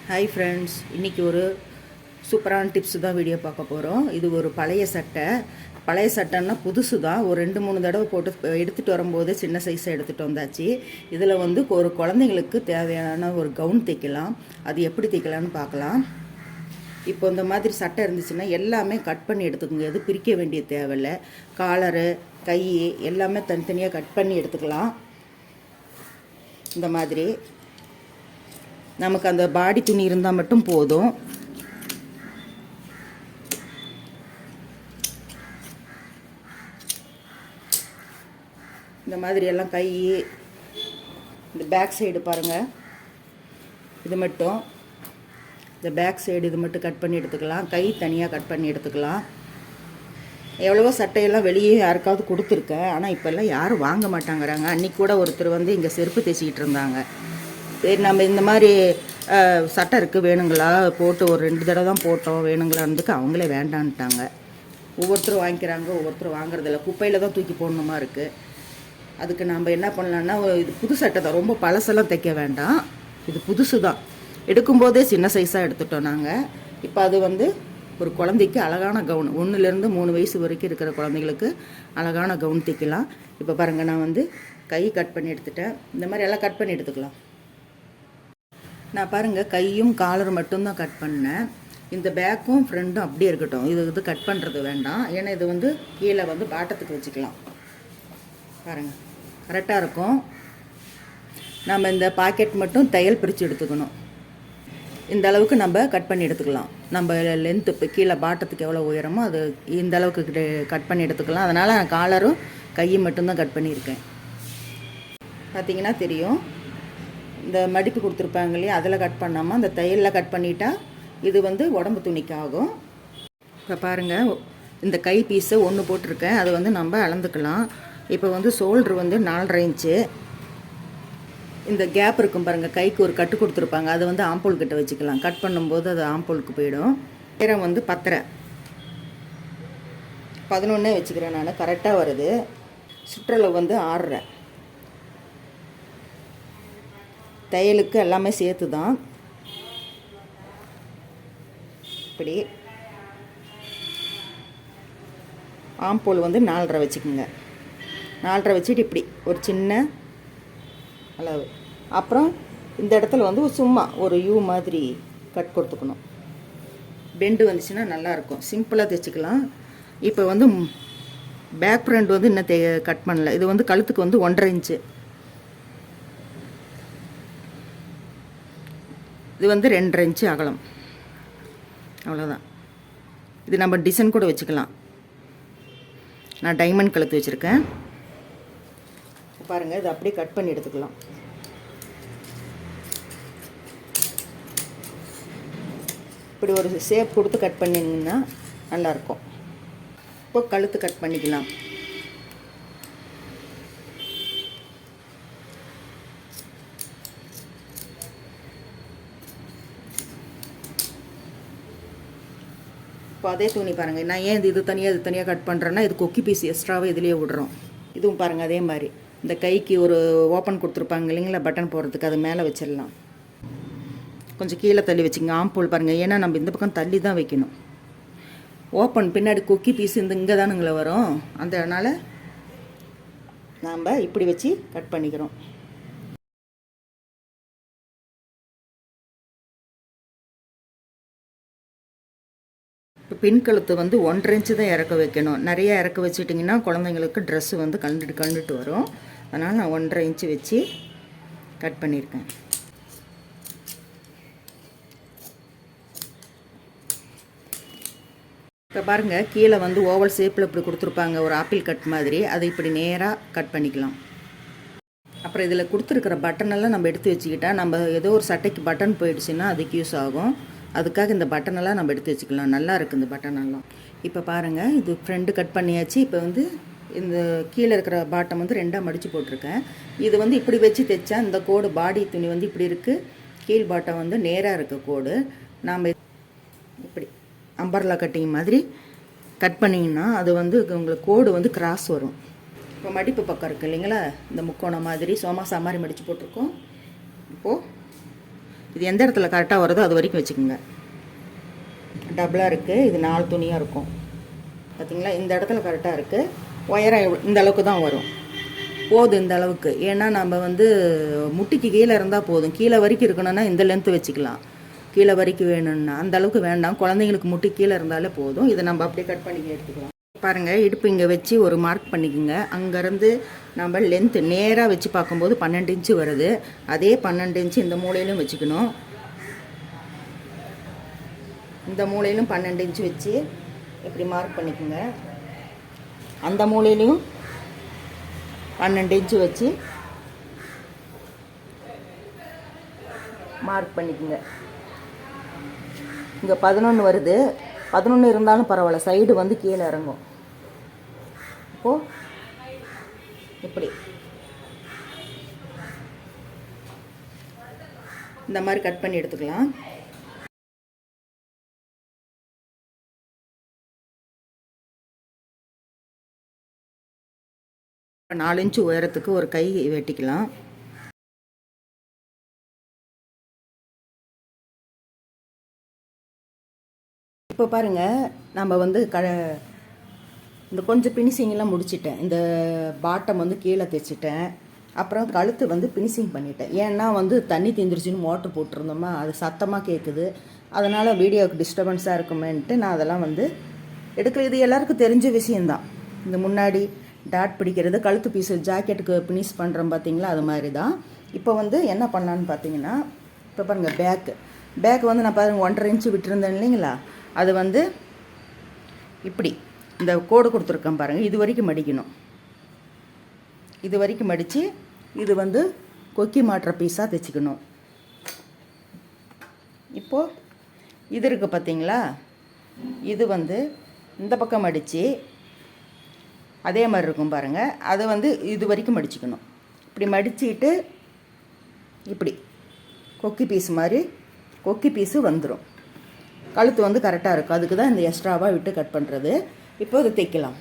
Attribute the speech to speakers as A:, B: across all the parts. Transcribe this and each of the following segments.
A: Hi friends, இன்றைக்கி ஒரு சூப்பரான டிப்ஸ் தான் வீடியோ பார்க்க போகிறோம். இது ஒரு பழைய சட்டைன்னா புதுசு தான். ஒரு 2-3 தடவை போட்டு எடுத்துகிட்டு வரும்போது சின்ன சைஸாக எடுத்துகிட்டு வந்தாச்சு. இதில் வந்து ஒரு குழந்தைங்களுக்கு தேவையான ஒரு கவுன் தைக்கலாம். அது எப்படி தைக்கலான்னு பார்க்கலாம். இப்போ இந்த மாதிரி சட்டை இருந்துச்சுன்னா எல்லாமே கட் பண்ணி எடுத்துக்கோங்க. எது பிரிக்க வேண்டிய தேவையில்லை. காலரு, கை எல்லாமே தனித்தனியாக கட் பண்ணி எடுத்துக்கலாம். இந்த மாதிரி நமக்கு அந்த பாடி துணி இருந்தால் மட்டும் போதும். இந்த மாதிரி எல்லாம் கை, இந்த பேக் சைடு பாருங்கள், இது மட்டும் இந்த பேக் சைடு இது மட்டும் கட் பண்ணி எடுத்துக்கலாம். கை தனியாக கட் பண்ணி எடுத்துக்கலாம். எவ்வளவோ சட்டையெல்லாம் வெளியே யாருக்காவது கொடுத்துருக்கேன், ஆனால் இப்போல்லாம் யாரும் வாங்க மாட்டாங்கிறாங்க. அன்றைக்கி கூட ஒருத்தர் வந்து இங்கே செருப்பு தைச்சிக்கிட்டு இருந்தாங்க. சரி, நம்ம இந்த மாதிரி சட்டை இருக்குது வேணுங்களா, போட்டு ஒரு 2 தடவை தான் போட்டோம், வேணுங்களான்றதுக்கு அவங்களே வேண்டான்ட்டாங்க. ஒவ்வொருத்தரும் வாங்கிக்கிறாங்க, ஒவ்வொருத்தரும் வாங்குறதில்ல. குப்பையில் தான் தூக்கி போடணுமா இருக்குது. அதுக்கு நம்ம என்ன பண்ணலான்னா, இது புது சட்டை தான், ரொம்ப பழசெல்லாம் தைக்க வேண்டாம். இது புதுசு தான். எடுக்கும்போதே சின்ன சைஸாக எடுத்துட்டோம் நாங்கள். இப்போ அது வந்து ஒரு குழந்தைக்கு அழகான கவுன், 1லேருந்து 3 வயசு வரைக்கும் இருக்கிற குழந்தைங்களுக்கு அழகான கவுன் தைக்கலாம். இப்போ பாருங்கள், நான் வந்து கை கட் பண்ணி எடுத்துட்டேன். இந்த மாதிரி எல்லாம் கட் பண்ணி எடுத்துக்கலாம். நான் பாருங்கள், கையும் காலரும் மட்டும்தான் கட் பண்ணேன். இந்த பேக்கும் ஃப்ரண்ட்டும் அப்படியே இருக்கட்டும். இது கட் பண்ணுறது வேண்டாம். ஏன்னா இது வந்து கீழே வந்து பாட்டத்துக்கு வச்சுக்கலாம். பாருங்கள், கரெக்டாக இருக்கும். நம்ம இந்த பாக்கெட் மட்டும் தையல் பிரித்து எடுத்துக்கணும். இந்த அளவுக்கு நம்ம கட் பண்ணி எடுத்துக்கலாம். நம்ம லென்த்து இப்போ கீழே பாட்டத்துக்கு எவ்வளோ உயரமோ அது இந்த அளவுக்கு கட் பண்ணி எடுத்துக்கலாம். அதனால் நான் காலரும் கையும் மட்டும்தான் கட் பண்ணியிருக்கேன். பார்த்திங்கன்னா தெரியும், இந்த மடிப்பு கொடுத்துருப்பாங்க இல்லையா, அதில் கட் பண்ணாமல் அந்த தையலில் கட் பண்ணிட்டா இது வந்து உடம்பு துணிக்கு ஆகும். இப்போ பாருங்கள், இந்த கை பீஸை 1 போட்டிருக்கேன். அது வந்து நம்ம அளந்துக்கலாம். இப்போ வந்து ஷோல்ட்ரு வந்து 4.5 இன்ச்சு. இந்த கேப் இருக்கும் பாருங்கள், கைக்கு ஒரு கட்டு கொடுத்துருப்பாங்க, அது வந்து ஆம்போல் கிட்ட வச்சுக்கலாம். கட் பண்ணும்போது அது ஆம்போலுக்கு போயிடும். நேரம் வந்து 10.5 11 வச்சுக்கிறேன் நான். கரெக்டாக வருது. சுற்றளவு வந்து 6.5. தையலுக்கு எல்லாமே சேர்த்து தான். இப்படி ஆம்போல் வந்து 4.5 வச்சுக்கோங்க. 4.5 வச்சுட்டு இப்படி ஒரு சின்ன அளவு. அப்புறம் இந்த இடத்துல வந்து சும்மா ஒரு யூ மாதிரி கட் கொடுத்துக்கணும். பெண்டு வந்துச்சுன்னா நல்லாயிருக்கும். சிம்பிளாக தைச்சிக்கலாம். இப்போ வந்து பேக் ஃப்ரண்ட் வந்து இன்னும் கட் பண்ணல. இது வந்து கழுத்துக்கு வந்து 1.5 இன்ச்சு. இது வந்து 2.5 இன்ச்சு அகலம். அவ்வளோதான். இது நம்ம டிசைன் கூட வச்சுக்கலாம். நான் டைமண்ட் கழுத்து வச்சுருக்கேன். பாருங்கள், இது அப்படியே கட் பண்ணி எடுத்துக்கலாம். இப்படி ஒரு ஷேப் கொடுத்து கட் பண்ணிங்கன்னா நல்லாயிருக்கும். இப்போ கழுத்து கட் பண்ணிக்கலாம். இப்போ அதே துணி பாருங்கள், நான் ஏன் இது தனியாக கட் பண்ணுறேன்னா, இது கொக்கி பீஸ் எக்ஸ்ட்ராவே இதிலேயே விடுறோம். இதுவும் பாருங்கள் அதே மாதிரி. இந்த கைக்கு ஒரு ஓப்பன் கொடுத்துருப்பாங்க இல்லைங்களா, பட்டன் போடுறதுக்கு, அது மேலே வச்சிடலாம். கொஞ்சம் கீழே தள்ளி வச்சுங்க. ஆம்போல் பாருங்கள், ஏன்னா நம்ம இந்த பக்கம் தள்ளி தான் வைக்கணும். ஓப்பன் பின்னாடி கொக்கி பீஸ் இங்கே தானுங்களே வரும். அதனால் நாம் இப்படி வச்சு கட் பண்ணிக்கிறோம். இப்போ பின் கழுத்து வந்து 1.5 இன்ச்சு தான் இறக்க வைக்கணும். நிறைய இறக்க வச்சுட்டிங்கன்னா குழந்தைங்களுக்கு ட்ரெஸ்ஸு வந்து கழுந்துட்டு வரும். அதனால் நான் 1.5 இன்ச்சு வச்சு கட் பண்ணியிருக்கேன். இப்போ பாருங்கள், கீழே வந்து ஓவல் ஷேப்பில் இப்படி கொடுத்துருப்பாங்க, ஒரு ஆப்பிள் கட் மாதிரி. அதை இப்படி நேராக கட் பண்ணிக்கலாம். அப்புறம் இதில் கொடுத்துருக்கிற பட்டனெல்லாம் நம்ம எடுத்து வச்சுக்கிட்டால், நம்ம ஏதோ ஒரு சட்டைக்கு பட்டன் போயிடுச்சுன்னா அதுக்கு யூஸ் ஆகும். அதுக்காக இந்த பட்டனெல்லாம் நம்ம எடுத்து வச்சுக்கலாம். நல்லா இருக்குது இந்த பட்டனெல்லாம். இப்போ பாருங்கள், இது ஃப்ரண்ட்டு கட் பண்ணியாச்சு. இப்போ வந்து இந்த கீழே இருக்கிற பாட்டம் வந்து 2ஆக மடித்து போட்டிருக்கேன். இது வந்து இப்படி வச்சு தைச்சா இந்த கோடு, பாடி துணி வந்து இப்படி இருக்குது. கீழ் பாட்டம் வந்து நேராக இருக்க கோடு. நாம் இப்படி அம்பர்லா கட்டிங் மாதிரி கட் பண்ணிங்கன்னா அது வந்து உங்களுக்கு கோடு வந்து கிராஸ் வரும். இப்போ மடிப்பு பக்கம் இருக்குது இல்லைங்களா, இந்த முக்கோணம் மாதிரி சோமாசா மாதிரி மடித்து போட்டிருக்கோம். இப்போது இது எந்த இடத்துல கரெக்டாக வருதோ அது வரைக்கும் வச்சுக்கோங்க. டபுளாக இருக்குது, இது 4 துணியாக இருக்கும் பார்த்திங்களா. இந்த இடத்துல கரெக்டாக இருக்குது. ஒயரம் இந்த அளவுக்கு தான் வரும், போதும் இந்த அளவுக்கு. ஏன்னா நம்ம வந்து முட்டிக்கு கீழே இருந்தால் போதும். கீழே வரைக்கும் இருக்கணும்னா இந்த லென்த்து வச்சுக்கலாம். கீழே வரைக்கும் வேணும்னா அந்த அளவுக்கு வேண்டாம். குழந்தைங்களுக்கு முட்டி கீழே இருந்தாலே போதும். இதை நம்ம அப்படியே கட் பண்ணி எடுத்துக்கலாம். பாருங்கள், இடுப்பு இங்கே வச்சு ஒரு மார்க் பண்ணிக்கோங்க. அங்கேருந்து நம்ம லென்த்து நேராக வச்சு பார்க்கும்போது 12 இன்ச்சு வருது. அதே 12 இன்ச்சு இந்த மூலையிலும் வச்சுக்கணும். இந்த மூலையிலும் 12 இன்ச்சு வச்சு இப்படி மார்க் பண்ணிக்கோங்க. அந்த மூலையிலையும் 12 இன்ச்சு வச்சு மார்க் பண்ணிக்கோங்க. இங்கே 11 வருது. 11 இருந்தாலும் பரவாயில்ல, சைடு வந்து கீழே இறங்கும். இப்போது இப்படி இந்த மாதிரி கட் பண்ணி எடுத்துக்கலாம். இப்போ 4 இன்ச்சு உயரத்துக்கு ஒரு கை வெட்டிக்கலாம். இப்போ பாருங்கள், நம்ம வந்து இந்த கொஞ்சம் பினிஷிங்கெலாம் முடிச்சிட்டேன். இந்த பாட்டம் வந்து கீழே தைச்சிட்டேன். அப்புறம் கழுத்து வந்து பினிஷிங் பண்ணிட்டேன். ஏன்னா வந்து தண்ணி தீந்துருச்சுன்னு மோட்ரு போட்டிருந்தோமா, அது சத்தமாக கேட்குது. அதனால் வீடியோவுக்கு டிஸ்டர்பன்ஸாக இருக்குமேன்ட்டு நான் அதெல்லாம் வந்து எடுக்கல. இது எல்லாருக்கும் தெரிஞ்ச விஷயந்தான். இந்த முன்னாடி டாட் பிடிக்கிறது, கழுத்து பீஸு ஜாக்கெட்டுக்கு பினிஷ் பண்ணுறோம் பார்த்தீங்களா, அது மாதிரி தான். இப்போ வந்து என்ன பண்ணலான்னு பார்த்தீங்கன்னா, இப்போ பாருங்கள், பேக்கு வந்து நான் பாருங்கள் 1.5 இன்ச்சு விட்டுருந்தேன் இல்லைங்களா, அது வந்து இப்படி இந்த கோடு கொடுத்துருக்கேன் பாருங்கள், இது வரைக்கும் மடிக்கணும். இது வரைக்கும் மடித்து இது வந்து கொக்கி மாட்டுற பீஸாக தைச்சிக்கணும். இப்போது இது இருக்குது பார்த்தீங்களா, இது வந்து இந்த பக்கம் மடித்து அதே மாதிரி இருக்கும் பாருங்கள், அதை வந்து இது வரைக்கும் மடிச்சுக்கணும். இப்படி மடிச்சுட்டு இப்படி கொக்கி பீஸ் மாதிரி கொக்கி பீஸு வந்துடும். கழுத்து வந்து கரெக்டாக இருக்கும். அதுக்கு தான் இந்த எக்ஸ்ட்ராவாக விட்டு கட் பண்ணுறது. இப்போ இது தைக்கலாம்.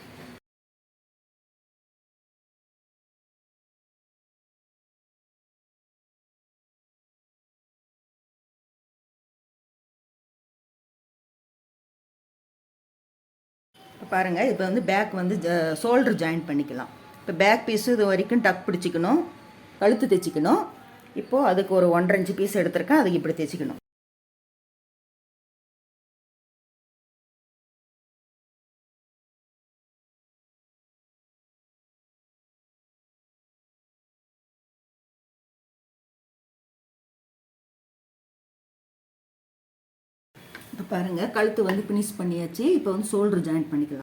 A: பாருங்கள், இப்போ வந்து பேக் வந்து ஷோல்டர் ஜாயின் பண்ணிக்கலாம். இப்போ பேக் பீஸு இது வரைக்கும் டக் பிடிச்சிக்கணும், கழுத்து தைச்சிக்கணும். இப்போது அதுக்கு ஒரு 1.5 இன்ச்சு பீஸ் எடுத்துருக்கேன், அதுக்கு இப்படி தைச்சிக்கணும். இப்போ பாருங்கள், கழுத்து வந்து ஃபினிஷ் பண்ணியாச்சு. இப்போ வந்து ஷோல்டர் ஜாயின் பண்ணிக்கலாம்.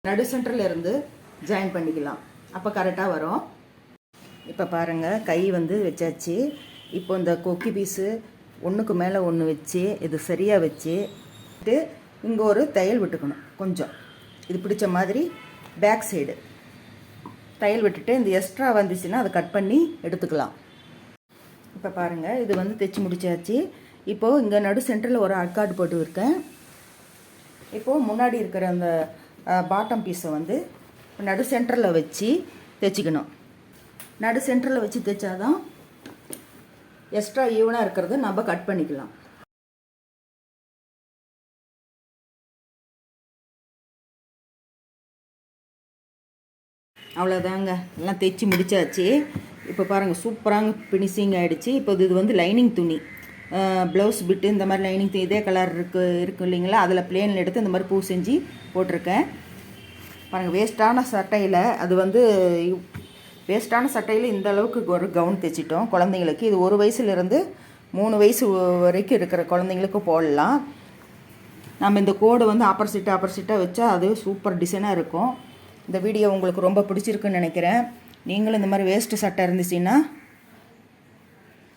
A: நடு சென்டரில் இருந்து ஜாயின் பண்ணிக்கலாம், அப்போ கரெக்டாக வரும். இப்போ பாருங்கள், கை வந்து வச்சாச்சு. இப்போ இந்த கொக்கி பீஸு ஒன்றுக்கு மேலே ஒன்று வச்சு இது சரியாக வச்சு இங்கே ஒரு தையல் விட்டுக்கணும். கொஞ்சம் இது பிடிச்ச மாதிரி பேக் சைடு தையல் விட்டுட்டு இந்த எக்ஸ்ட்ரா வந்துச்சுன்னா அதை கட் பண்ணி எடுத்துக்கலாம். இப்போ பாருங்கள், இது வந்து தைச்சி முடிச்சாச்சு. இப்போது இங்கே நடு சென்டரில் ஒரு அக்காடு போட்டு இருக்கேன். இப்போது முன்னாடி இருக்கிற அந்த பாட்டம் பீஸை வந்து நடு சென்டரில் வச்சு தைச்சிக்கணும். நடு சென்டரில் வச்சு தைச்சாதான் எக்ஸ்ட்ரா ஈவனாக இருக்கிறது நம்ம கட் பண்ணிக்கலாம். அவ்வளோதாங்க, எல்லாம் தைச்சி முடித்தாச்சு. இப்போ பாருங்கள், சூப்பராக ஃபினிஷிங் ஆகிடுச்சு. இப்போ இது வந்து லைனிங் துணி, ப்ளவுஸ் பிட்டு இந்த மாதிரி லைனிங் துணி இதே கலர் இருக்குது இல்லைங்களா, அதில் பிளேனில் எடுத்து இந்த மாதிரி பூ செஞ்சு போட்டிருக்கேன். பாருங்கள், வேஸ்ட்டான சட்டையில் அது வந்து வேஸ்ட்டான சட்டையில் இந்த அளவுக்கு ஒரு கவுன் தைச்சிட்டோம் குழந்தைங்களுக்கு. இது 1 வயசுலேருந்து 3 வயசு வரைக்கும் இருக்கிற குழந்தைங்களுக்கு போடலாம். நம்ம இந்த கோடு வந்து ஆப்போசிட்டாக வச்சா அது சூப்பர் டிசைனாக இருக்கும். இந்த வீடியோ உங்களுக்கு ரொம்ப பிடிச்சிருக்குன்னு நினைக்கிறேன். நீங்களும் இந்த மாதிரி வேஸ்ட்டு சட்டை இருந்துச்சுன்னா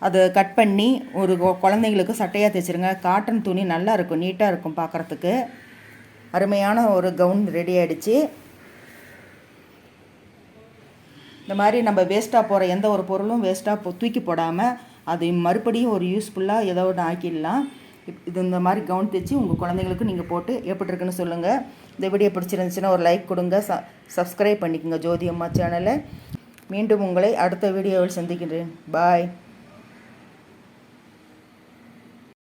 A: அதை கட் பண்ணி ஒரு குழந்தைங்களுக்கு சட்டையாக தைச்சிருங்க. காட்டன் துணி நல்லா இருக்கும், நீட்டாக இருக்கும் பார்க்குறதுக்கு. அருமையான ஒரு கவுன் ரெடி ஆகிடுச்சு. இந்த மாதிரி நம்ம வேஸ்ட்டாக போகிற எந்த ஒரு பொருளும் வேஸ்ட்டாக தூக்கி போடாமல் அது மறுபடியும் ஒரு யூஸ்ஃபுல்லாக ஏதோ ஒன்று ஆக்கிடலாம். இது இந்த மாதிரி கவுன் தைச்சி உங்கள் குழந்தைங்களுக்கு நீங்கள் போட்டு எப்படி இருக்குன்னு சொல்லுங்கள். இந்த வீடியோ பிடிச்சிருந்துச்சுன்னா ஒரு லைக் கொடுங்க, சப்ஸ்கிரைப் பண்ணிக்கோங்க ஜோதி அம்மா சேனலை. மீண்டும் உங்களை அடுத்த வீடியோவில் சந்திக்கின்றேன். பாய்.